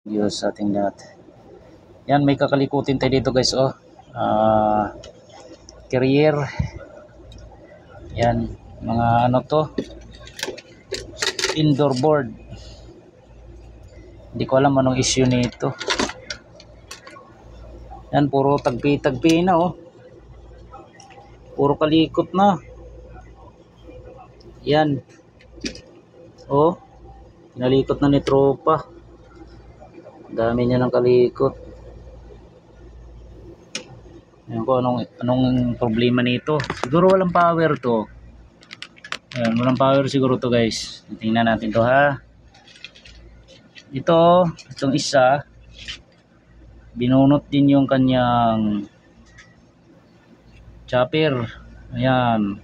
Diyos sa ating lahat. Yan, may kakalikutin tayo dito guys, oh. Carrier. Yan, mga ano to, indoor board. Hindi ko alam anong issue nito. Yan, puro tagpi-tagpi na, oh. Puro kalikot na. Yan. Oh, nalikot na ni tropa. Dami niya ng kalikot. Ayan ko anong problema nito. Siguro walang power to. Ayan, walang power siguro to guys. Tingnan natin to ha. Itong isa, binunot din yung kanyang chopper. Ayan.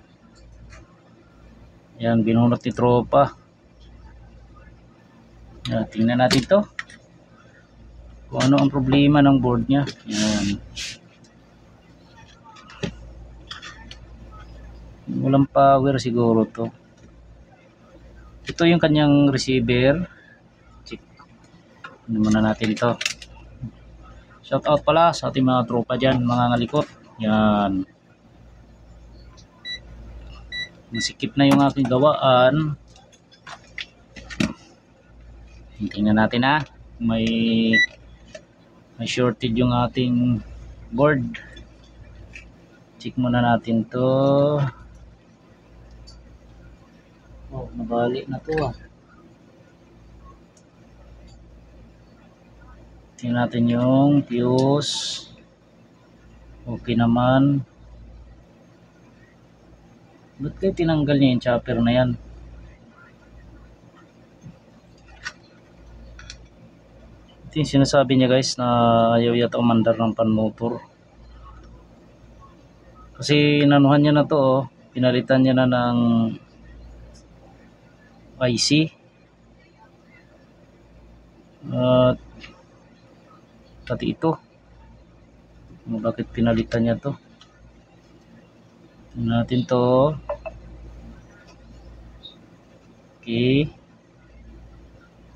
Ayan, binunot ni tropa. Ayan, tingnan natin to. Kung ano ang problema ng board niya. Ayan. Walang power siguro to. Ito yung kanyang receiver. Check. Ano muna natin to. Shout out pala sa ating mga tropa dyan, mga ngalikot. Yan. Masikip na yung aking gawaan. Tingnan natin ha. May shorted yung ating board. Check muna natin to. Oh, nabali na to ah. Tingnan natin yung fuse. Okay naman. Ba't kayo tinanggal niya yung chopper na yan? Ito yung sinasabi niya guys na ayaw yata umandar ng pan motor. Kasi inanuhan niya na to oh. Pinalitan niya na ng IC. At pati ito. Bakit pinalitan niya to? Tingnan natin to. Okay.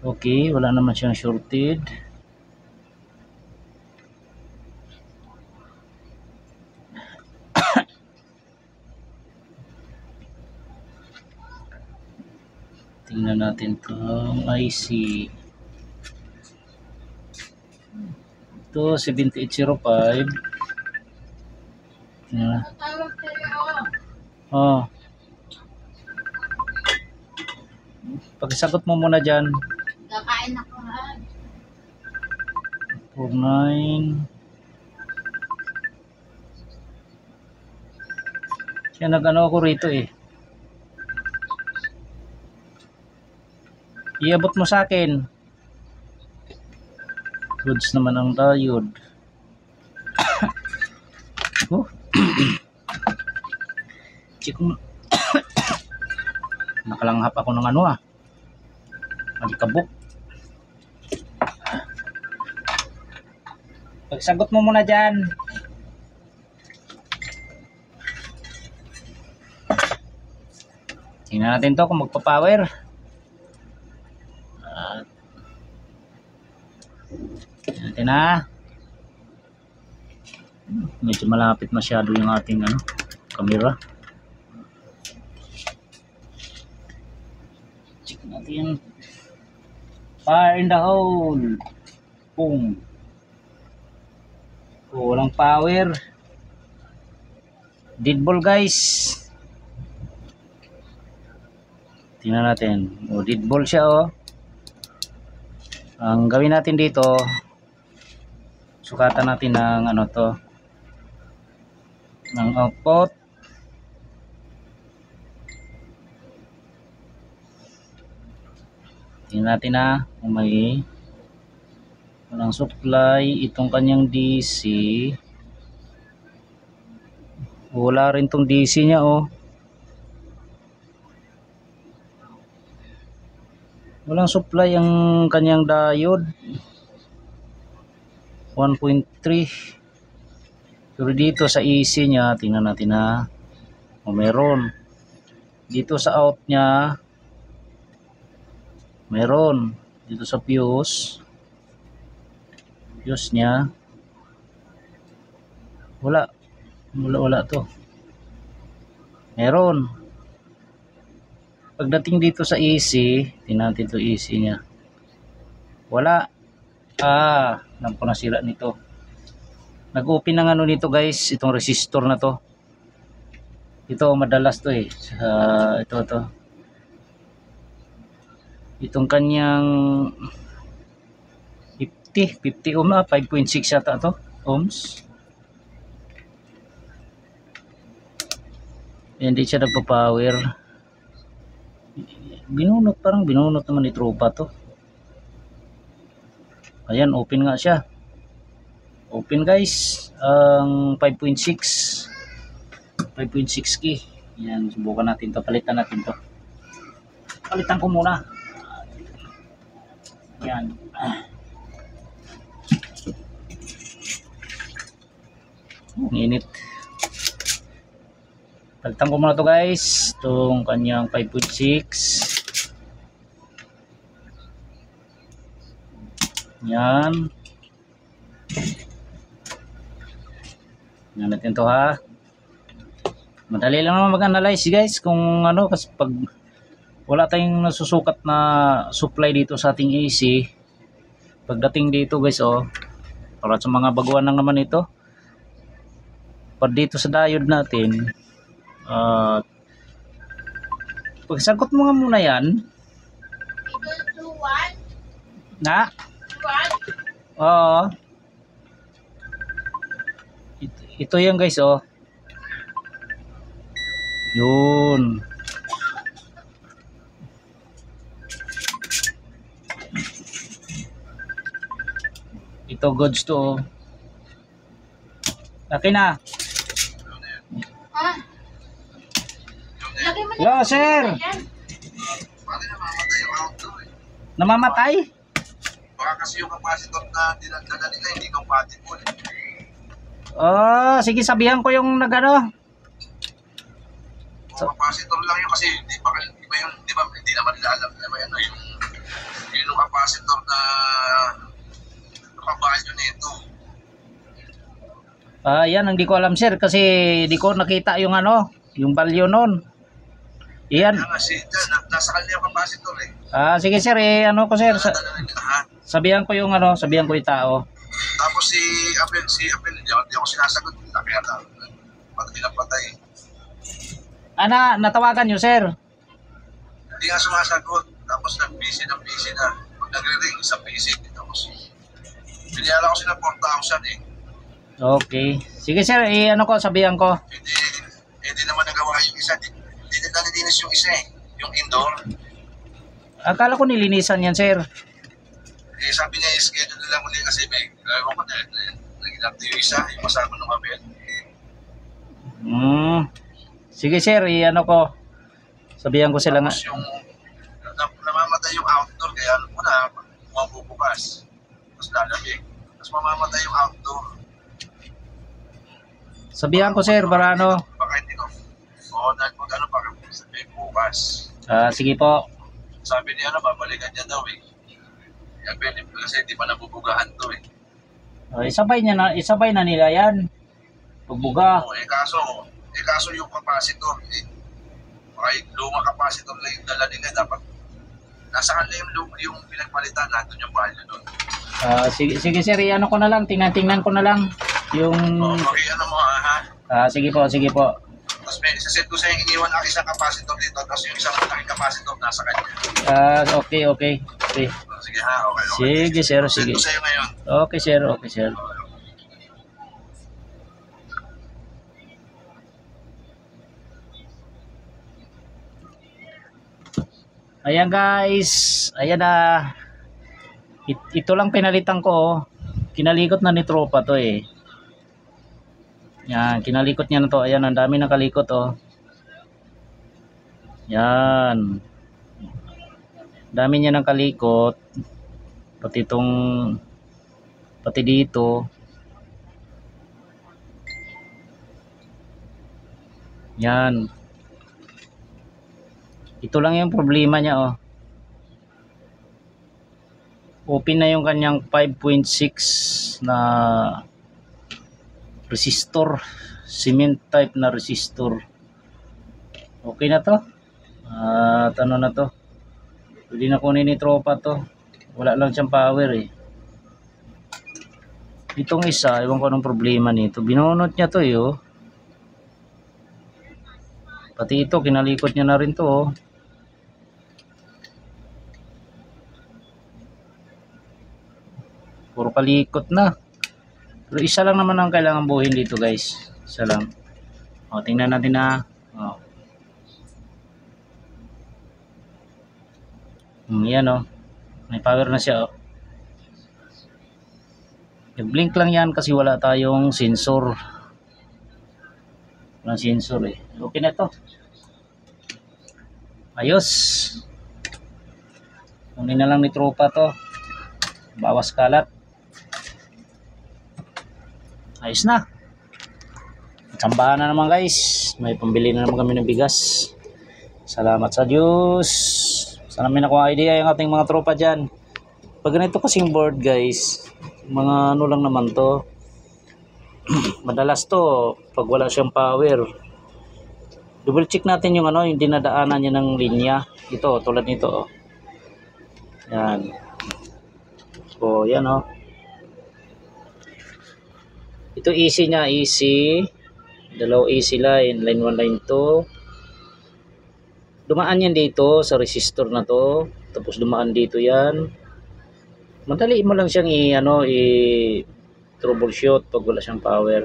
Okay, wala naman siyang shorted. Tingnan natin itong IC. Ito, 7805. Tingnan. Oh. Pakisagot mo muna dyan. Kakain ako ha. 49. Kaya nag-ano ako rito eh. Iabot mo sa akin. Goods naman ang diode. Oh. Chikong nakalanghap ako ng ano ah. Malikabok. Pagsagot mo muna dyan. Tingnan natin to kung magpa-power. Tingnan natin ha. Medyo malapit masyado yung ating camera. Check natin. Fire in the hole. Boom. Oh, walang power. Dead ball guys. Tingnan natin. Oh, dead ball siya oh. Ang gawin natin dito, sukatan natin ng ano to, ng output. Tingnan natin na kung may walang supply itong kanyang DC. Wala rin tong DC niya oh. Walang supply ang kanyang diode. 1.3. Pero dito sa EC niya, tingnan natin na. O meron. Dito sa out niya, meron. Dito sa fuse, fuse niya. Wala to. Meron. Pagdating dito sa AC, tingnan natin to AC niya. Wala. Alam ko nasira nito. Nag-open ng ano nito guys, itong resistor na to. Ito madalas to eh. Ito. Itong kanyang 50 ohm na, 5.6 yata to, ohms. Hindi siya nagpa-power. Parang binunot naman ni tropa to. Ayan, open nga siya. Open guys. Ang 5.6 key. Yan, subukan natin to. Palitan natin to. Palitan ko muna. Yan. Ang init. Palitan ko muna to guys. Itong kanyang 5.6. Yan. Yan natin to ha. Madali lang naman mag-analyze guys kung ano, kasi pag wala tayong nasusukat na supply dito sa ating AC, pagdating dito guys para sa mga baguhan lang naman ito, pag dito sa diode natin, pagsagot mo nga muna yan na ito yan guys yun. Ito goods to laki na. Hello sir. Namamatay? Baka kasi yung capacitor na dinadala nila hindi compatible. Sige, sabihan ko yung nagano. Capacitor lang yun kasi iba yung, di ba, hindi naman nila alam na may ano yung capacitor na nakabalyo nito. Yan ang di ko alam sir kasi di ko nakita yung yung value nun. Iyan. Kaya kasi nasa kanya yung capacitor eh. Sige sir, ko sir. Sabihan ko yung sabihan ko yung tao. Tapos si Apel, hindi ako sinasagot. Kaya patay na patay. Natawagan nyo sir? Hindi nga sumasagot. Tapos nag-busy na. Pag nagre-ring sa busy. Tapos biniyala ko sila 4,000 eh. Okay. Sige sir, ko, sabihan ko. Hindi naman nagawa yung isa. Hindi na nalinis yung isa eh. Yung indoor. Akala ko nilinisan yan sir. Sabi niya, schedule na lang ulit kasi may gagawin ko dahil nag-inactive yung isa, yung masama ng Abel. Sige sir, ko. Sabihan ko sila nga. Tapos yung namamatay yung outdoor, kaya mabubukas. Tapos lalamig. Tapos mamamatay yung outdoor. Sabihan ko sir, para Baka hindi ko. Dahil pag baka sabihin bukas. Sige po. Sabi niya babalikan niya daw eh. Kasi hindi pa nabubugahan to eh. Isabay na nila yan. Pagbuga. Kaso yung capacitor lumang capacitor lang yung dala nila, dapat nasa kanila yung pinagpalitan, nandun yung value doon. Sige sir, ko na lang, tingnan ko na lang yung Mo ha. Sige po. Tapos may isaset ko sa'yo, iniwan ang isang capacitor dito, tapos yung isang malaking capacitor nasa kanya. Okay. Sige ha, okay. Sige sir, sige. Set ko sa'yo ngayon. Okay sir. Ayan guys, ayan na. Ito lang pinalitan ko. Kinalikot na ni tropa to eh. Yan, kinalikot niya na to. Ayan, ang dami nakalikot Yan. Dami niya nang kalikot. Pati dito. Yan. Ito lang yung problema niya Open na yung kanyang 5.6 na resistor, cement type na resistor. Okay na to. At ano na to, pwede na kunin ni tropa to. Wala lang siyang power eh. Itong isa, ewan ko anong problema nito, binunot niya to eh oh. Pati ito kinalikot niya na rin to oh. Puro palikot na. Pero isa lang naman ang kailangan buuin dito guys. Isa lang. O, tingnan natin na. O. Yan o. May power na siya o. Nag-blink lang yan kasi wala tayong sensor. Walang sensor eh. Okay na to. Ayos. Kunin na lang ni tropa to. Bawas kalat. Ayos na. Tsambahan na naman guys. May pambili na naman kami ng bigas. Salamat sa Diyos. Sana may nakuha idea yung ating mga tropa dyan. Pag ganito kasing board guys, mga ano lang naman to. Madalas to pag wala siyang power. Double check natin yung ano, yung dinadaanan niya ng linya. Ito, tulad nito. Yan. So, yan o. Ito easy niya, easy. Dalaw easy line, line 1, line 2. Dumaan yan dito sa resistor na to. Tapos dumaan dito yan. Madali mo lang siyang troubleshoot pag wala siyang power.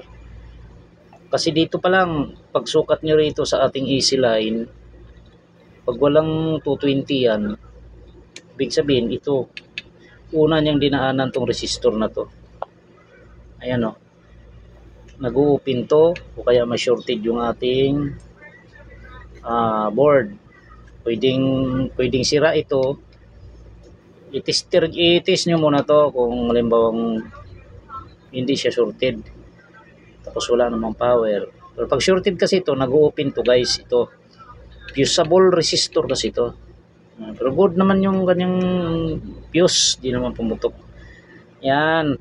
Kasi dito pa lang, pagsukat nyo rito sa ating easy line, pag walang 220 yan, ibig sabihin ito, una niyang dinaanan tong resistor na to. Ayan o. Nag-open to o kaya ma-shorted yung ating board. Pwedeng sira ito. I-test nyo muna to kung halimbawang hindi siya shorted tapos wala namang power. Pero pag shorted kasi ito, nag-open to guys. Ito fusible resistor kasi ito. Pero good naman yung kanyang fuse, di naman pumutok. Yan,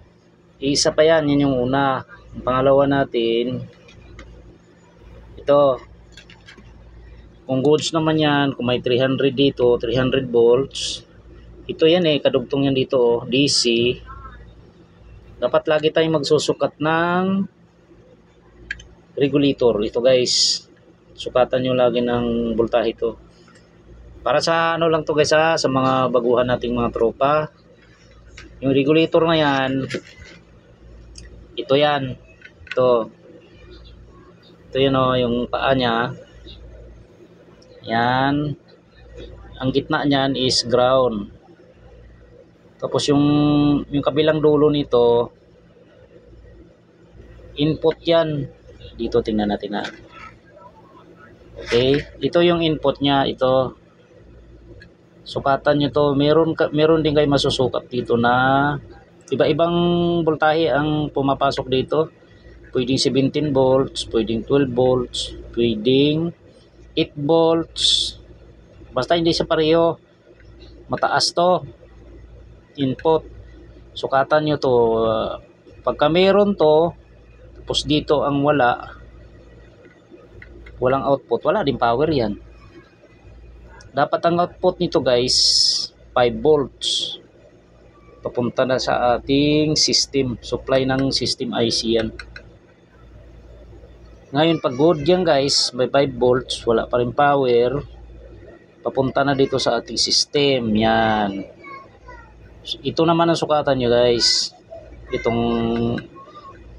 isa pa yan, yan yung una. Ang pangalawa natin, ito, kung goods naman yan, kung may 300 dito, 300 volts, ito yan eh, kadugtong yan dito oh, DC. Dapat lagi tayong magsusukat ng regulator. Ito guys, sukatan nyo lagi ng voltahe ito. Para sa ano lang to guys ha, sa mga baguhan nating mga tropa. Yung regulator na yan, ito yan. Ito yun o, yung paa nya. Yan. Ang gitna niyan is ground. Tapos yung kabilang dulo nito, input yan. Dito tingnan natin na. Okay, ito yung input nya, ito. Sukatan nyo to. Meron din kayo masusukat dito na iba-ibang voltahe ang pumapasok dito. Pwedeng 17 volts, pwedeng 12 volts, pwedeng 8 volts. Basta hindi siya pareho. Mataas to. Input. Sukatan nyo to. Pagka meron to, tapos dito ang walang output, wala din power yan. Dapat ang output nito guys, 5 volts. Papunta na sa ating system. Supply ng system IC yan. Ngayon pag good yan guys, may 5 volts, wala pa rin power, papunta na dito sa ating system. Yan. Ito naman ang sukatan nyo guys. Itong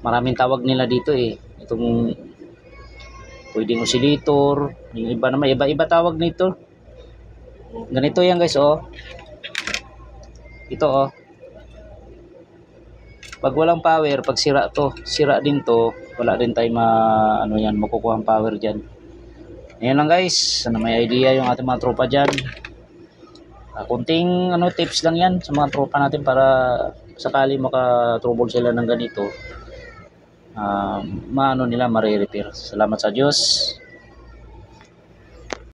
maraming tawag nila dito eh. Itong pwedeng oscillator. Yung iba naman, iba-iba tawag nito. Ganito yan guys oh. Ito oh. Pag walang power, pag sira din to, wala din tayo makukuha ang power dyan. Ayan lang guys, sana may idea yung ating mga tropa dyan. Kunting tips lang yan sa mga tropa natin para sakali maka-trouble sila ng ganito, maano nila, mare-repair. Salamat sa Diyos.